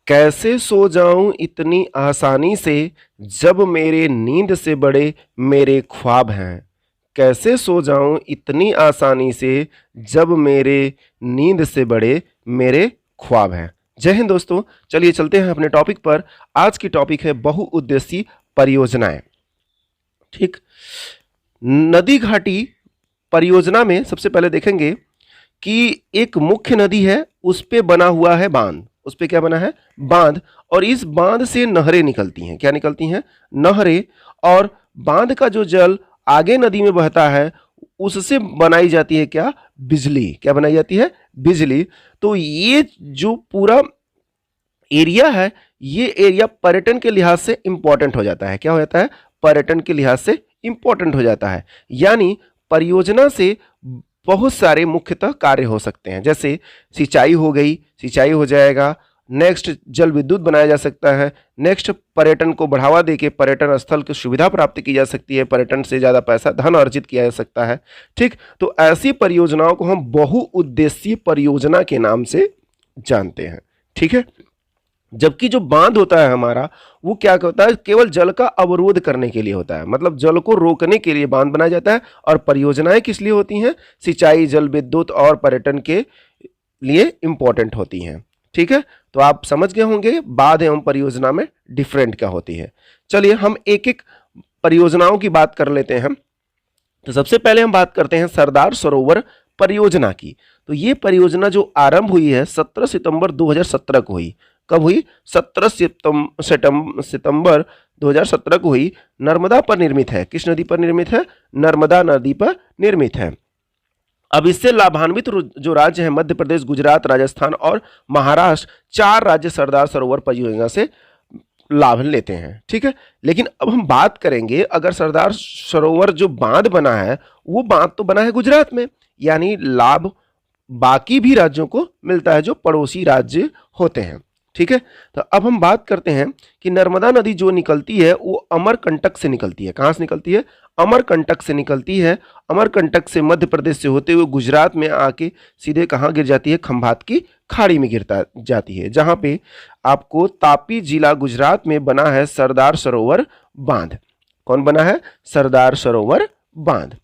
कैसे सो जाऊं इतनी आसानी से जब मेरे नींद से बड़े मेरे ख्वाब हैं। कैसे सो जाऊं इतनी आसानी से जब मेरे नींद से बड़े मेरे ख्वाब हैं। जय हिंद दोस्तों, चलिए चलते हैं अपने टॉपिक पर। आज की टॉपिक है बहुउद्देशीय परियोजनाएं। ठीक, नदी घाटी परियोजना में सबसे पहले देखेंगे कि एक मुख्य नदी है, उस पे बना हुआ है बांध। उस पे क्या बना है? बांध। और इस बांध से नहरें निकलती हैं। क्या निकलती हैं? नहरें। और बांध का जो जल आगे नदी में बहता है उससे बनाई जाती है क्या? बिजली। क्या बनाई जाती है? बिजली। तो ये जो पूरा एरिया है, ये एरिया पर्यटन के लिहाज से इंपॉर्टेंट हो जाता है। क्या हो जाता है? पर्यटन के लिहाज से इंपॉर्टेंट हो जाता है। यानी परियोजना से बहुत सारे मुख्यतः कार्य हो सकते हैं, जैसे सिंचाई हो गई, सिंचाई हो जाएगा। नेक्स्ट, जल विद्युत बनाया जा सकता है। नेक्स्ट, पर्यटन को बढ़ावा देके पर्यटन स्थल की सुविधा प्राप्त की जा सकती है। पर्यटन से ज़्यादा पैसा धन अर्जित किया जा सकता है। ठीक, तो ऐसी परियोजनाओं को हम बहुउद्देशीय परियोजना के नाम से जानते हैं। ठीक है, जबकि जो बांध होता है हमारा, वो क्या होता है? केवल जल का अवरोध करने के लिए होता है, मतलब जल को रोकने के लिए बांध बनाया जाता है। और परियोजनाएं किस लिए होती हैं? सिंचाई, जल विद्युत और पर्यटन के लिए इंपॉर्टेंट होती हैं। ठीक है, तो आप समझ गए होंगे बांध एवं परियोजना में डिफरेंट क्या होती है। चलिए हम एक एक परियोजनाओं की बात कर लेते हैं। तो सबसे पहले हम बात करते हैं सरदार सरोवर परियोजना की। तो ये परियोजना जो आरंभ हुई है 17 सितंबर 2017 को हुई। कब हुई? 17 सितंबर 2017 को हुई। नर्मदा पर निर्मित है। किस नदी पर निर्मित है? नर्मदा नदी पर निर्मित है। अब इससे लाभान्वित जो राज्य है, मध्य प्रदेश, गुजरात, राजस्थान और महाराष्ट्र, 4 राज्य सरदार सरोवर परियोजना से लाभ लेते हैं। ठीक है, लेकिन अब हम बात करेंगे, अगर सरदार सरोवर जो बांध बना है, वो बांध तो बना है गुजरात में, यानी लाभ बाकी भी राज्यों को मिलता है जो पड़ोसी राज्य होते हैं। ठीक है, तो अब हम बात करते हैं कि नर्मदा नदी जो निकलती है वो अमरकंटक से निकलती है। कहाँ से निकलती है? अमरकंटक से निकलती है। अमरकंटक से मध्य प्रदेश से होते हुए गुजरात में आके सीधे कहाँ गिर जाती है? खंभात की खाड़ी में गिरता जाती है, जहाँ पे आपको तापी जिला गुजरात में बना है सरदार सरोवर बांध। कौन बना है? सरदार सरोवर बांध।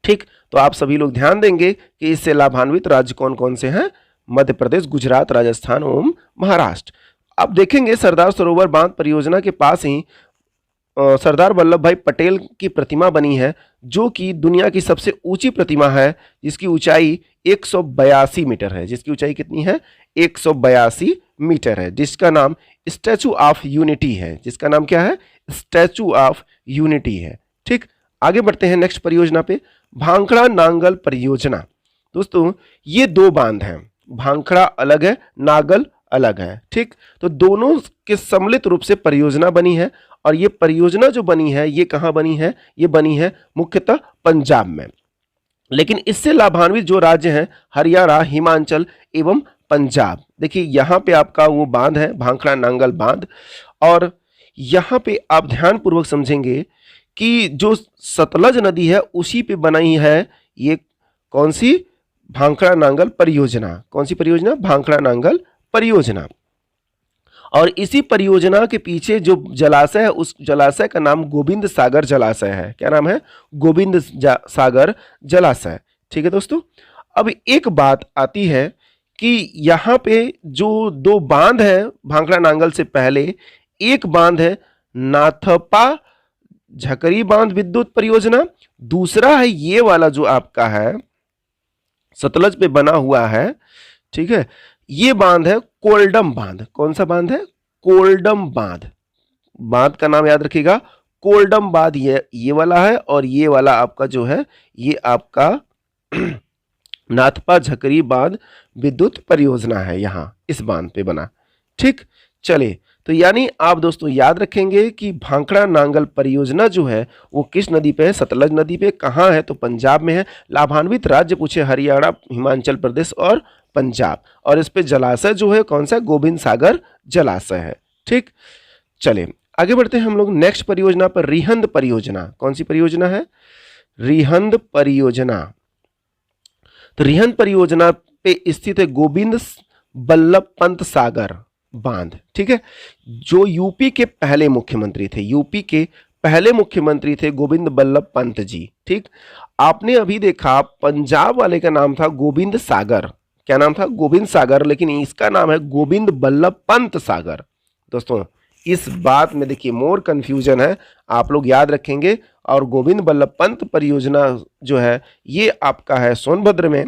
ठीक, तो आप सभी लोग ध्यान देंगे कि इससे लाभान्वित राज्य कौन कौन से हैं? मध्य प्रदेश, गुजरात, राजस्थान एवं महाराष्ट्र। अब देखेंगे सरदार सरोवर बांध परियोजना के पास ही सरदार वल्लभ भाई पटेल की प्रतिमा बनी है, जो कि दुनिया की सबसे ऊंची प्रतिमा है, जिसकी ऊंचाई 182 मीटर है। जिसकी ऊंचाई कितनी है? 182 मीटर है, जिसका नाम स्टैचू ऑफ यूनिटी है। जिसका नाम क्या है? स्टैचू ऑफ यूनिटी है। ठीक, आगे बढ़ते हैं नेक्स्ट परियोजना पे, भांखड़ा नांगल परियोजना। दोस्तों, ये 2 बांध हैं, भांखड़ा अलग है, नागल अलग है। ठीक, तो दोनों के सम्मिलित रूप से परियोजना बनी है। और ये परियोजना जो बनी है, ये कहाँ बनी है? ये बनी है मुख्यतः पंजाब में। लेकिन इससे लाभान्वित जो राज्य हैं, हरियाणा, हिमाचल एवं पंजाब। देखिए यहाँ पे आपका वो बांध है, भांखड़ा नांगल बांध। और यहाँ पे आप ध्यानपूर्वक समझेंगे कि जो सतलज नदी है उसी पे बनाई है ये कौन सी? भांखड़ा नांगल परियोजना। कौन सी परियोजना? भांखड़ा नांगल परियोजना। और इसी परियोजना के पीछे जो जलाशय है, उस जलाशय का नाम गोविंद सागर जलाशय है। क्या नाम है? गोविंद सागर जलाशय। ठीक है दोस्तों, अब एक बात आती है कि यहाँ पे जो 2 बांध है भांखड़ा नांगल से पहले, एक बांध है नाथपा झकरी बांध विद्युत परियोजना, दूसरा है ये वाला जो आपका है सतलज पे बना हुआ है। ठीक है, ये बांध है कोल्डम बांध। कौन सा बांध है? कोल्डम बांध। बांध का नाम याद रखिएगा, कोल्डम बांध ये वाला है। और ये वाला आपका जो है, ये आपका नाथपा झकरी बांध विद्युत परियोजना है, यहां इस बांध पे बना। ठीक, चलिए, तो यानी आप दोस्तों याद रखेंगे कि भांखड़ा नांगल परियोजना जो है वो किस नदी पे है? सतलज नदी पे। कहाँ है? तो पंजाब में है। लाभान्वित राज्य पूछे, हरियाणा, हिमाचल प्रदेश और पंजाब। और इस पे जलाशय जो है कौन सा? गोविंद सागर जलाशय है। ठीक, चलिए आगे बढ़ते हैं हम लोग नेक्स्ट परियोजना पर, रिहंद परियोजना। कौन सी परियोजना है? रिहंद परियोजना। तो रिहंद परियोजना पे स्थित है गोविंद बल्लभ पंत सागर। बांध। ठीक है, जो यूपी के पहले मुख्यमंत्री थे, यूपी के पहले मुख्यमंत्री थे गोविंद बल्लभ पंत जी। ठीक, आपने अभी देखा पंजाब वाले का नाम था गोविंद सागर, क्या नाम था? गोविंद सागर, लेकिन इसका नाम है गोविंद बल्लभ पंत सागर। दोस्तों इस बात में देखिए मोर कंफ्यूजन है, आप लोग याद रखेंगे। और गोविंद बल्लभ पंत परियोजना जो है ये आपका है सोनभद्र में,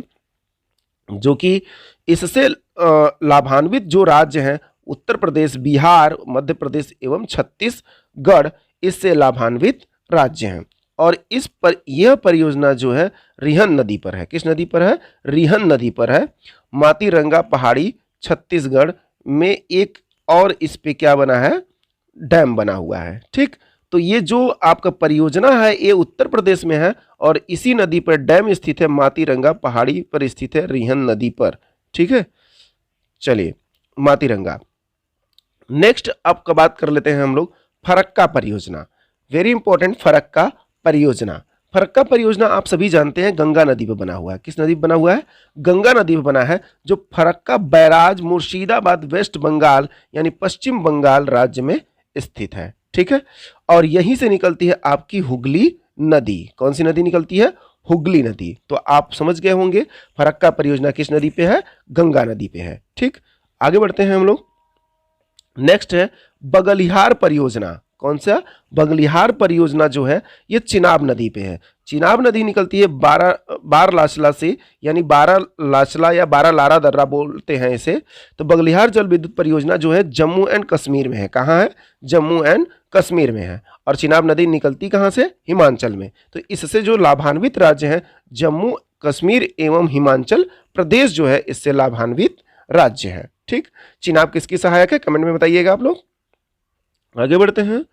जो कि इससे लाभान्वित जो राज्य हैं उत्तर प्रदेश, बिहार, मध्य प्रदेश एवं छत्तीसगढ़ इससे लाभान्वित राज्य हैं। और इस पर यह परियोजना जो है रिहन नदी पर है। किस नदी पर है? रिहन नदी पर है। मातीरंगा पहाड़ी छत्तीसगढ़ में एक और इस पे क्या बना है? डैम बना हुआ है। ठीक, तो ये जो आपका परियोजना है ये उत्तर प्रदेश में है और इसी नदी पर डैम स्थित है, मातीरंगा पहाड़ी पर स्थित है, रिहन नदी पर। ठीक है, चलिए मातीरंगा। नेक्स्ट आपका बात कर लेते हैं हम लोग फरक्का परियोजना। वेरी इंपॉर्टेंट, फरक्का परियोजना। फरक्का परियोजना आप सभी जानते हैं गंगा नदी पर बना हुआ है। किस नदी पर बना हुआ है? गंगा नदी पर बना है, जो फरक्का बैराज मुर्शिदाबाद वेस्ट बंगाल यानी पश्चिम बंगाल राज्य में स्थित है। ठीक है, और यहीं से निकलती है आपकी हुगली नदी। कौन सी नदी निकलती है? हुगली नदी। तो आप समझ गए होंगे फरक्का परियोजना किस नदी पे है? गंगा नदी पे है। ठीक, आगे बढ़ते हैं हम लोग। नेक्स्ट है बगलिहार परियोजना। कौन सा? बगलिहार परियोजना जो है ये चिनाब नदी पे है। चिनाब नदी निकलती है बारलाचला से, यानी बारालाचला या बारालारा दर्रा बोलते हैं इसे। तो बगलिहार जल विद्युत परियोजना जो है जम्मू एंड कश्मीर में है। कहाँ है? जम्मू एंड कश्मीर में है। और चिनाब नदी निकलती कहाँ से? हिमाचल में। तो इससे जो लाभान्वित राज्य हैं जम्मू कश्मीर एवं हिमाचल प्रदेश जो है इससे लाभान्वित राज्य है। ठीक, चिनाब किसकी सहायक है? कमेंट में बताइएगा आप लोग। आगे बढ़ते हैं।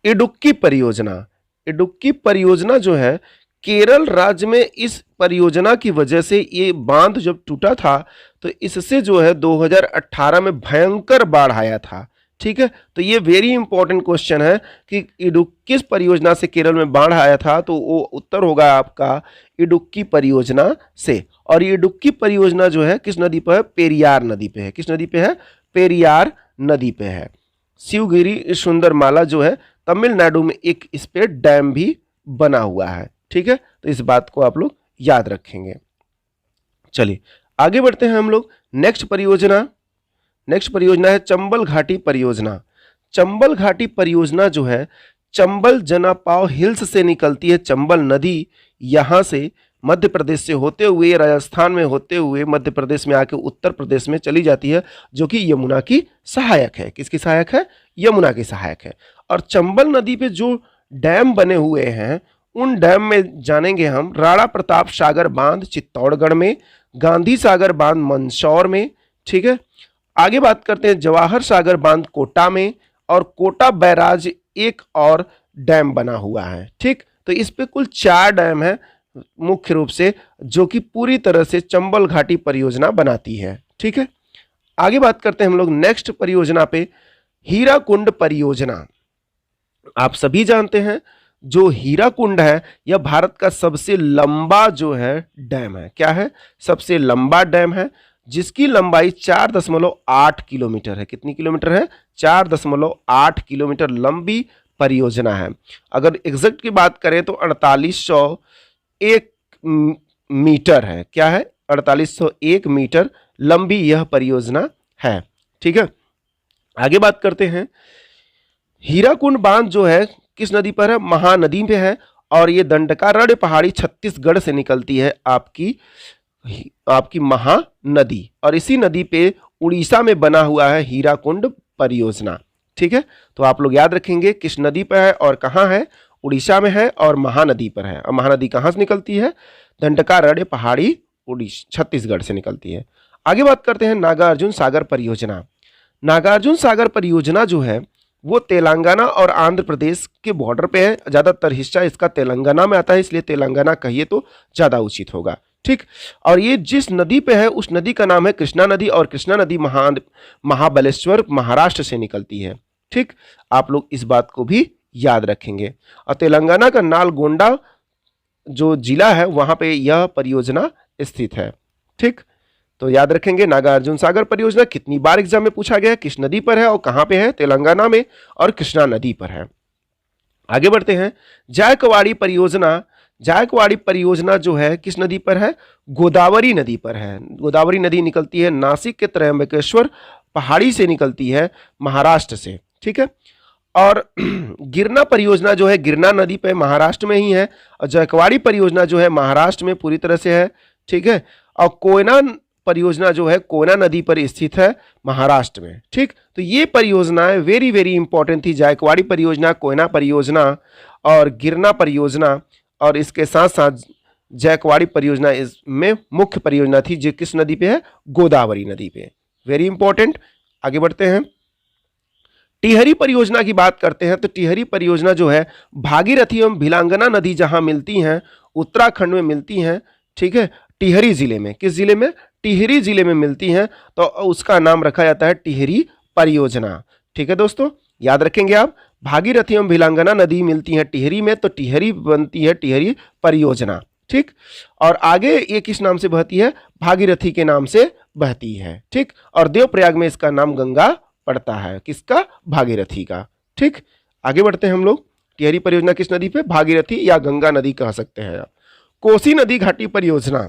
इडुक्की परियोजना। इडुक्की परियोजना जो है केरल राज्य में, इस परियोजना की वजह से ये बांध जब टूटा था तो इससे जो है 2018 में भयंकर बाढ़ आया था। ठीक है, तो ये वेरी इंपॉर्टेंट क्वेश्चन है कि किस परियोजना से केरल में बाढ़ आया था, तो वो उत्तर होगा आपका इडुक्की परियोजना से। और ये इडुक्की परियोजना जो है किस नदी पर है? पेरियार नदी पे है। किस नदी पे है? पेरियार नदी पे है। शिवगिरी सुंदरमाला जो है तमिलनाडु में एक इस पे डैम भी बना हुआ है। ठीक है, तो इस बात को आप लोग याद रखेंगे। चलिए आगे बढ़ते हैं हम लोग। नेक्स्ट परियोजना है चंबल घाटी परियोजना। चंबल घाटी परियोजना जो है चंबल जनापाव हिल्स से निकलती है चंबल नदी, यहाँ से मध्य प्रदेश से होते हुए राजस्थान में होते हुए मध्य प्रदेश में आके उत्तर प्रदेश में चली जाती है, जो कि यमुना की सहायक है। किसकी सहायक है? यमुना की सहायक है। और चंबल नदी पे जो डैम बने हुए हैं उन डैम में जानेंगे हम। राणा प्रताप सागर बांध चित्तौड़गढ़ में, गांधी सागर बांध मंदसौर में। ठीक है, आगे बात करते हैं जवाहर सागर बांध कोटा में, और कोटा बैराज एक और डैम बना हुआ है। ठीक, तो इस पे कुल 4 डैम है मुख्य रूप से, जो कि पूरी तरह से चंबल घाटी परियोजना बनाती है। ठीक है, आगे बात करते हैं हम लोग नेक्स्ट परियोजना पे, हीराकुंड परियोजना। आप सभी जानते हैं जो हीराकुंड है यह भारत का सबसे लंबा जो है डैम है। क्या है? सबसे लंबा डैम है, जिसकी लंबाई 4.8 किलोमीटर है। कितनी किलोमीटर है? 4.8 किलोमीटर लंबी परियोजना है। अगर एग्जैक्ट की बात करें तो 4801 मीटर है। क्या है? 4801 मीटर लंबी यह परियोजना है। ठीक है, आगे बात करते हैं। हीराकुंड बांध जो है किस नदी पर है? महानदी पे है, और ये दंडकारण्य पहाड़ी छत्तीसगढ़ से निकलती है आपकी महानदी, और इसी नदी पे उड़ीसा में बना हुआ है हीराकुंड परियोजना। ठीक है, तो आप लोग याद रखेंगे किस नदी पर है और कहाँ है। उड़ीसा में है और महानदी पर है। और महानदी कहाँ से निकलती है? दंडकारण्य पहाड़ी छत्तीसगढ़ से निकलती है। आगे बात करते हैं नागार्जुन सागर परियोजना। नागार्जुन सागर परियोजना जो है वो तेलंगाना और आंध्र प्रदेश के बॉर्डर पे है। ज़्यादातर हिस्सा इसका तेलंगाना में आता है, इसलिए तेलंगाना कहिए तो ज़्यादा उचित होगा। ठीक, और ये जिस नदी पे है उस नदी का नाम है कृष्णा नदी, और कृष्णा नदी महाबलेश्वर महाराष्ट्र से निकलती है। ठीक, आप लोग इस बात को भी याद रखेंगे। और तेलंगाना का नालगोंडा जो जिला है वहाँ पे यह परियोजना स्थित है। ठीक, तो याद रखेंगे नागार्जुन सागर परियोजना कितनी बार एग्जाम में पूछा गया है, किस नदी पर है और कहां पे है, तेलंगाना में और कृष्णा नदी पर है। आगे बढ़ते हैं। जायकवाड़ी परियोजना, जायकवाड़ी परियोजना जो है किस नदी पर है, गोदावरी नदी पर है। गोदावरी नदी निकलती है नासिक के त्र्यंबकेश्वर पहाड़ी से निकलती है, महाराष्ट्र से, ठीक है। और गिरना परियोजना जो है गिरना नदी पे महाराष्ट्र में ही है, और जायकवाड़ी परियोजना जो है महाराष्ट्र में पूरी तरह से है, ठीक है। और कोयना परियोजना जो है कोयना नदी पर स्थित है, महाराष्ट्र में, ठीक। तो ये परियोजनाएं वेरी वेरी इंपॉर्टेंट थी, जायकवाड़ी परियोजना, कोयना परियोजना और गिरना परियोजना, और इसके साथ साथ जायकवाड़ी परियोजना इसमें मुख्य परियोजना थी जो किस नदी पे है, गोदावरी नदी पे, वेरी इंपॉर्टेंट। आगे बढ़ते हैं। टिहरी परियोजना की बात करते हैं तो टिहरी परियोजना जो है भागीरथी एवं भिलांगना नदी जहां मिलती हैं, उत्तराखंड में मिलती हैं, ठीक है, टिहरी जिले में। किस जिले में, टिहरी जिले में मिलती हैं, तो उसका नाम रखा जाता है टिहरी परियोजना, ठीक है दोस्तों, याद रखेंगे आप। भागीरथी एवं भिलांगना नदी मिलती है टिहरी में, तो टिहरी बनती है टिहरी परियोजना, ठीक। और आगे ये किस नाम से बहती है, भागीरथी के नाम से बहती है, ठीक। और देवप्रयाग में इसका नाम गंगा पड़ता है, किसका, भागीरथी का, ठीक। आगे बढ़ते हैं हम लोग। टिहरी परियोजना किस नदी पे, भागीरथी या गंगा नदी कह सकते हैं आप। कोसी नदी घाटी परियोजना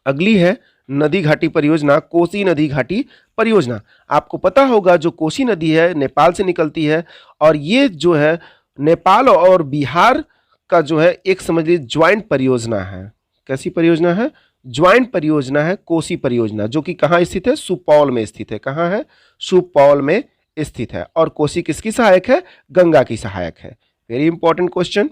अगली है, नदी घाटी परियोजना, कोसी नदी घाटी परियोजना। आपको पता होगा जो कोसी नदी है नेपाल से निकलती है, और ये जो है नेपाल और बिहार का जो है एक समझ लीजिए ज्वाइंट परियोजना है। कैसी परियोजना है, ज्वाइंट परियोजना है कोसी परियोजना, जो कि कहाँ स्थित है, सुपौल में स्थित है। कहाँ है, सुपौल में स्थित है। और कोसी किसकी सहायक है, गंगा की सहायक है। वेरी इंपॉर्टेंट क्वेश्चन,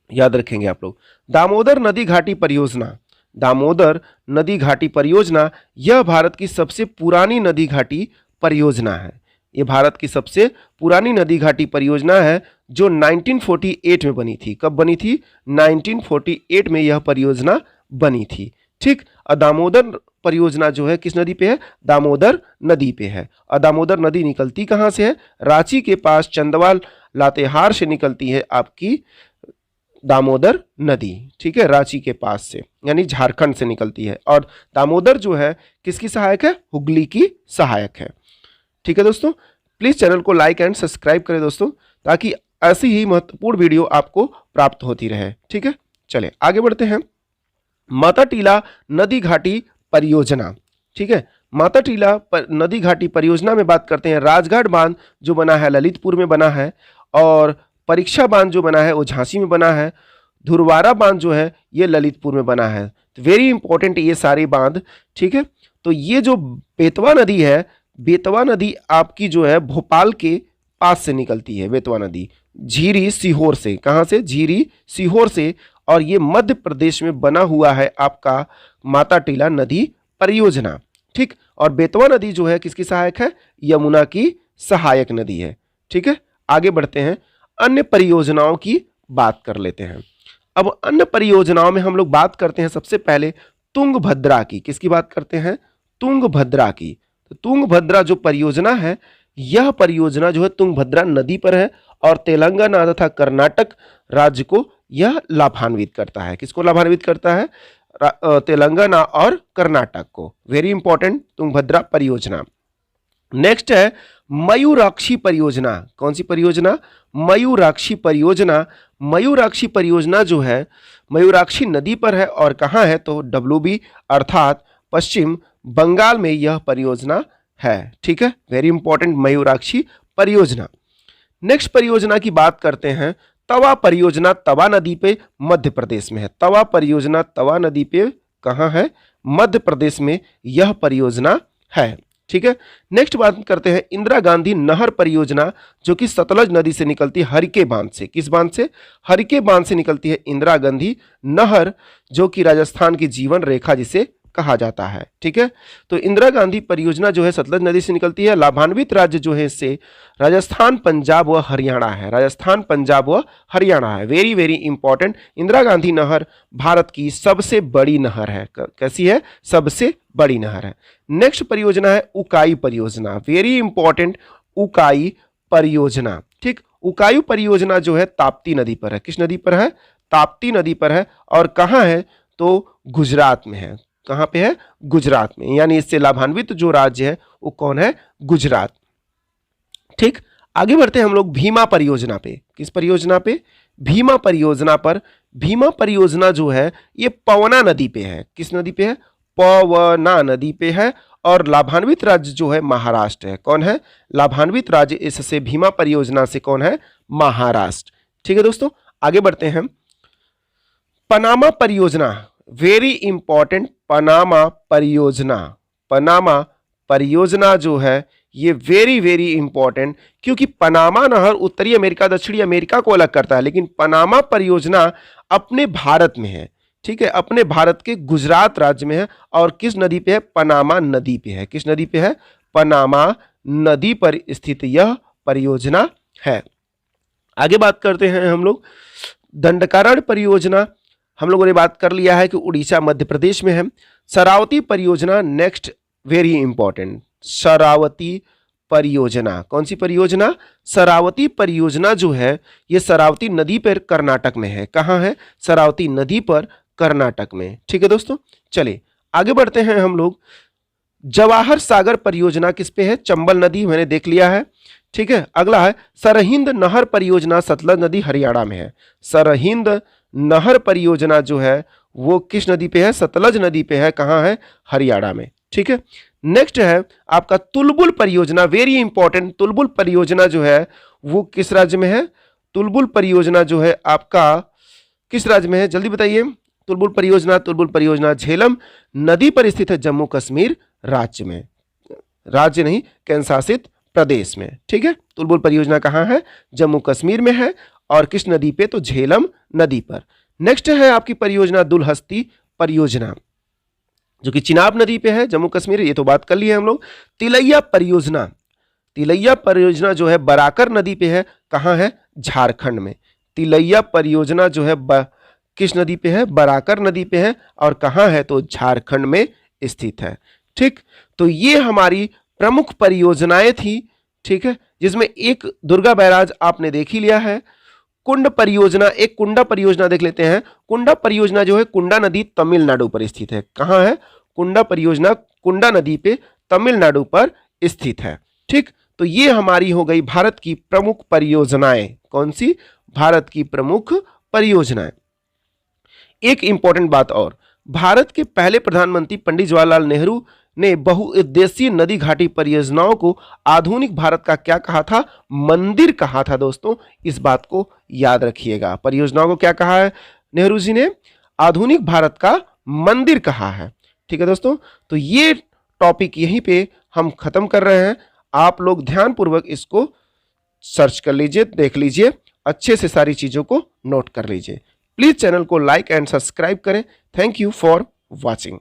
याद रखेंगे आप लोग। दामोदर नदी घाटी परियोजना, दामोदर नदी घाटी परियोजना यह भारत की सबसे पुरानी नदी घाटी परियोजना है। ये भारत की सबसे पुरानी नदी घाटी परियोजना है जो 1948 में बनी थी। कब बनी थी, 1948 में यह परियोजना बनी थी, ठीक। और दामोदर परियोजना जो है किस नदी पे है, दामोदर नदी पे है। और दामोदर नदी निकलती कहाँ से है, रांची के पास चंदवाल लातेहार से निकलती है आपकी दामोदर नदी, ठीक है, रांची के पास से, यानी झारखंड से निकलती है। और दामोदर जो है किसकी सहायक है, हुगली की सहायक है, ठीक है दोस्तों। प्लीज चैनल को लाइक एंड सब्सक्राइब करें दोस्तों, ताकि ऐसी ही महत्वपूर्ण वीडियो आपको प्राप्त होती रहे, ठीक है। चलिए आगे बढ़ते हैं। माता टीला नदी घाटी परियोजना, ठीक है, माता टीला नदी घाटी परियोजना में बात करते हैं। राजघाट बांध जो बना है ललितपुर में बना है, और परीक्षा बांध जो बना है वो झांसी में बना है। धुरवारा बांध जो है ये ललितपुर में बना है। तो वेरी इंपॉर्टेंट ये सारे बांध, ठीक है। तो ये जो बेतवा नदी है, बेतवा नदी आपकी जो है भोपाल के पास से निकलती है। बेतवा नदी झीरी सीहोर से, कहाँ से, झीरी सीहोर से, और ये मध्य प्रदेश में बना हुआ है आपका माता टीला नदी परियोजना, ठीक। और बेतवा नदी जो है किसकी सहायक है, यमुना की सहायक नदी है, ठीक है। आगे बढ़ते हैं, अन्य परियोजनाओं की बात कर लेते हैं। अब अन्य परियोजनाओं में हम लोग बात करते हैं सबसे पहले तुंगभद्रा की। किसकी बात करते हैं, तुंगभद्रा की। तो तुंगभद्रा जो परियोजना है, यह परियोजना जो है तुंगभद्रा नदी पर है, और तेलंगाना तथा कर्नाटक राज्य को यह लाभान्वित करता है। किसको लाभान्वित करता है, तेलंगाना और कर्नाटक को। वेरी इंपॉर्टेंट तुंगभद्रा परियोजना। नेक्स्ट है मयूराक्षी परियोजना। कौन सी परियोजना, मयूराक्षी परियोजना। मयूराक्षी परियोजना जो है मयूराक्षी नदी पर है, और कहाँ है, तो WB अर्थात पश्चिम बंगाल में यह परियोजना है, ठीक है। वेरी इंपॉर्टेंट मयूराक्षी परियोजना। नेक्स्ट परियोजना की बात करते हैं, तवा परियोजना, तवा नदी पे मध्य प्रदेश में है। तवा परियोजना तवा नदी पे कहाँ है, मध्य प्रदेश में यह परियोजना है, ठीक है। नेक्स्ट बात करते हैं इंदिरा गांधी नहर परियोजना, जो कि सतलज नदी से निकलती है, हरिके बांध से। किस बांध से, हरिके बांध से निकलती है इंदिरा गांधी नहर, जो कि राजस्थान की जीवन रेखा जिसे कहा जाता है, ठीक है। तो इंदिरा गांधी परियोजना जो है सतलज नदी से निकलती है। लाभान्वित राज्य जो है इससे राजस्थान, पंजाब व हरियाणा है। राजस्थान, पंजाब व हरियाणा है। Very very important. Indira Gandhi नहर भारत की सबसे बड़ी नहर है। कैसी है, सबसे बड़ी नहर है। नेक्स्ट परियोजना है उकाई परियोजना। वेरी इंपॉर्टेंट, उकाई परियोजना, ठीक। उकाई परियोजना जो है ताप्ती नदी पर है। किस नदी पर है, ताप्ती नदी पर है, और कहाँ है, तो गुजरात में है। कहाँ पे है? गुजरात में। यानी इससे लाभान्वित जो राज्य है वो कौन है? गुजरात। ठीक, आगे बढ़ते हैं हम लोग भीमा परियोजना पे। किस परियोजना पे? भीमा परियोजना पर। भीमा परियोजना जो है ये पवना नदी पे है। किस नदी पे है? पवना नदी पे है। और लाभान्वित राज्य जो है महाराष्ट्र है। कौन है लाभान्वित राज्य इससे भीमा परियोजना से? कौन है? महाराष्ट्र। ठीक है दोस्तों, आगे बढ़ते हैं। पनामा परियोजना, वेरी इंपॉर्टेंट। पनामा परियोजना, पनामा परियोजना जो है ये वेरी वेरी इंपॉर्टेंट, क्योंकि पनामा नहर उत्तरी अमेरिका दक्षिणी अमेरिका को अलग करता है, लेकिन पनामा परियोजना अपने भारत में है। ठीक है, अपने भारत के गुजरात राज्य में है। और किस नदी पे है? पनामा नदी पे है। किस नदी पे है? पनामा नदी पर स्थित यह परियोजना है। आगे बात करते हैं हम लोग दंडकारण्य परियोजना। हम लोगों ने बात कर लिया है कि उड़ीसा मध्य प्रदेश में है। शरावती परियोजना नेक्स्ट, वेरी इंपॉर्टेंट। शरावती परियोजना, कौन सी परियोजना? शरावती परियोजना जो है ये शरावती नदी पर कर्नाटक में है। कहाँ है? शरावती नदी पर कर्नाटक में। ठीक है दोस्तों, चलिए आगे बढ़ते हैं हम लोग। जवाहर सागर परियोजना किस पे है? चंबल नदी, मैंने देख लिया है। ठीक है, अगला है सरहिंद नहर परियोजना, सतलज नदी हरियाणा में है। सरहिंद नहर परियोजना जो है वो किस नदी पे है? सतलज नदी पे है। कहाँ है? हरियाणा में। ठीक है, नेक्स्ट है आपका तुलबुल परियोजना, वेरी इंपॉर्टेंट। तुलबुल परियोजना जो है वो किस राज्य में है? तुलबुल परियोजना जो है आपका किस राज्य में है? जल्दी बताइए। तुलबुल परियोजना, तुलबुल परियोजना झेलम नदी पर स्थित है, जम्मू कश्मीर राज्य में। राज्य नहीं, केंद्र शासित प्रदेश में। ठीक है, तुलबुल परियोजना कहाँ है? जम्मू कश्मीर में है। और किस नदी पे? तो झेलम नदी पर। नेक्स्ट है आपकी परियोजना दुलहस्ती परियोजना, जो कि चिनाब नदी पे है, जम्मू कश्मीर। ये तो बात कर ली है हम लोग। तिलैया परियोजना, तिलैया परियोजना जो है बराकर नदी पे है। कहाँ है? झारखंड में। तिलैया परियोजना जो है किस नदी पे है? बराकर नदी पे है। और कहाँ है? तो झारखंड में स्थित है। ठीक, तो ये हमारी प्रमुख परियोजनाएं थी। ठीक है, जिसमें एक दुर्गा बैराज आपने देख ही लिया है। कुंड परियोजना, एक कुंडा परियोजना देख लेते हैं। कुंडा परियोजना जो है कुंडा नदी तमिलनाडु पर स्थित है। कहाँ है? कुंडा परियोजना कुंडा नदी पे तमिलनाडु पर स्थित है। ठीक, तो ये हमारी हो गई भारत की प्रमुख परियोजनाएं। कौन सी? भारत की प्रमुख परियोजनाएं। एक इंपॉर्टेंट बात और, भारत के पहले प्रधानमंत्री पंडित जवाहरलाल नेहरू ने बहुउद्देशीय नदी घाटी परियोजनाओं को आधुनिक भारत का क्या कहा था? मंदिर कहा था। दोस्तों इस बात को याद रखिएगा। परियोजनाओं को क्या कहा है नेहरू जी ने? आधुनिक भारत का मंदिर कहा है। ठीक है दोस्तों, तो ये टॉपिक यहीं पे हम खत्म कर रहे हैं। आप लोग ध्यानपूर्वक इसको सर्च कर लीजिए, देख लीजिए, अच्छे से सारी चीजों को नोट कर लीजिए। प्लीज चैनल को लाइक एंड सब्सक्राइब करें। Thank you for watching.